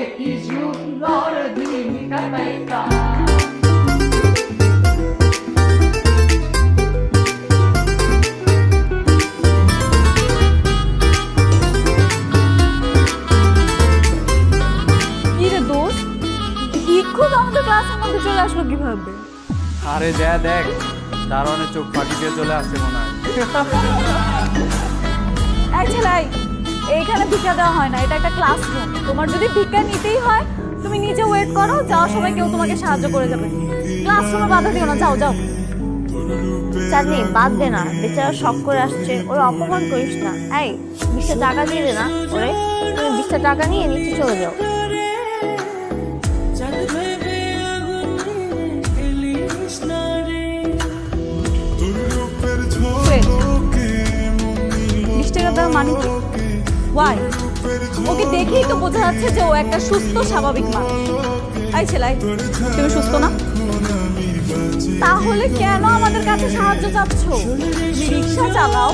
আজকে কি সুন্দর দিন কাটাইতাম। কি রে দোস্ত, ইক্ষুক আমাদের ক্লাসের মধ্যে চলে আসলো কিভাবে? আরে যা দেখ, দারোয়ানের চোখ ফাঁকি দিয়ে চলে আসছে মনে হয়। এই ছেলাই, এইখানে ভিক্ষা দেওয়া হয় না, এটা একটা ক্লাসরুম। তোমার যদি ভিক্ষা নিতেই হয় তুমি নিচে ওয়েট করো, যাওয়ার সময় কেউ তোমাকে সাহায্য করে যাবে। ক্লাসরুমে বাধা দিও না, যাও যাও। চাঁদনি বাদ দে না, বেচারা শখ করে আসছে, ওরা অপমান করিস না। এই 20টা টাকা দিয়ে দে না ওরে, তুমি 20টা টাকা নিয়ে নিচে চলে যাও। মানে ওয়াই ওকে দেখেই তো বোঝা যাচ্ছে যে ও একটা সুস্থ স্বাভাবিক মানুষ। এই ছেলাই, তুমি সুস্থ না? তাহলে কেন আমাদের কাছে সাহায্য চাচ্ছ? রিক্সা চালাও,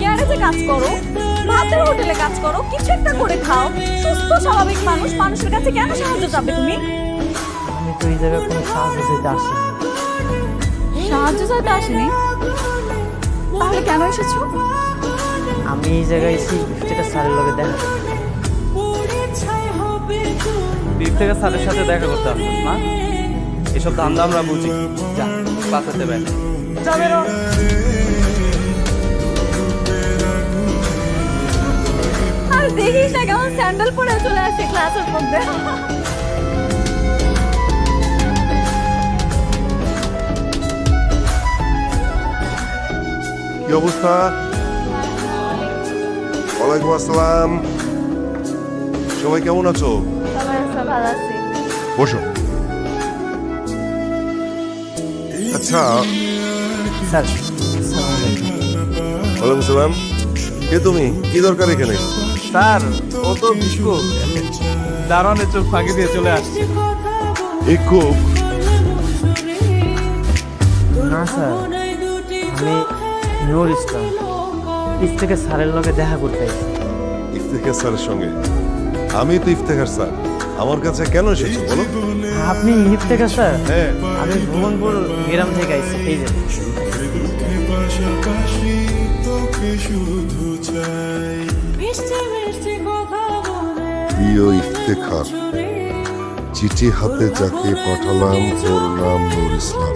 গ্যারেজে কাজ করো, ভাতের হোটেলে কাজ করো, কিছু একটা করে খাও। সুস্থ স্বাভাবিক মানুষ, মানুষের কাছে কেন সাহায্য চাবে তুমি? আমি তো এই জায়গায় কোনো সাহায্য চাইতে আসিনি। সাহায্য চাইতে আসেনি? তাহলে কেন এসেছো? আমি এই জায়গায় এসে ইফতেখার স্যারের লগে দেখা ইফতেখার স্যারের সাথে দেখা করতে আসছিস না? এসব ধান্দা আমরা বুঝি। যা ক্লাসেতে ব্যাগ যাবে না। আর দেখিস না কেমন স্যান্ডেল পরে চলে আসে ক্লাসের মধ্যে। কি অবস্থা? ওয়ালাইকুম আসসালাম। সবাই কেমন আছো? ভালো আছি। বসো। আচ্ছা, স্যার আসসালামু আলাইকুম। ওয়ালাইকুম সালাম। কে তুমি? কি দরকার এখানে? স্যার, ও তো ভিক্ষুক, দারোয়ানের চোখ ফাঁকি দিয়ে চলে আসছে। ভিক্ষুক? না স্যার, আমি নূর ইসলাম, ইফতেখার স্যারের লগে দেখা করতে আইছি। ইফতেখার স্যারের সঙ্গে? আমি তো ইফতেখার স্যার, আমার কাছে কেন এসেছো বলো? আপনি ইফতেখার স্যার? হ্যাঁ। আমি ভুবনপুর গ্রাম থেকে আইছি। এই যে প্রিয় ইফতেখার, চিঠি হাতে যাকে পাঠালাম ওর নাম নূর ইসলাম।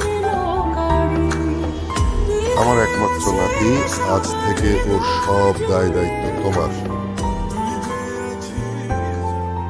আমার একমাত্র নাতি, আজ থেকে ওর সব দায় দায়িত্ব তোমার।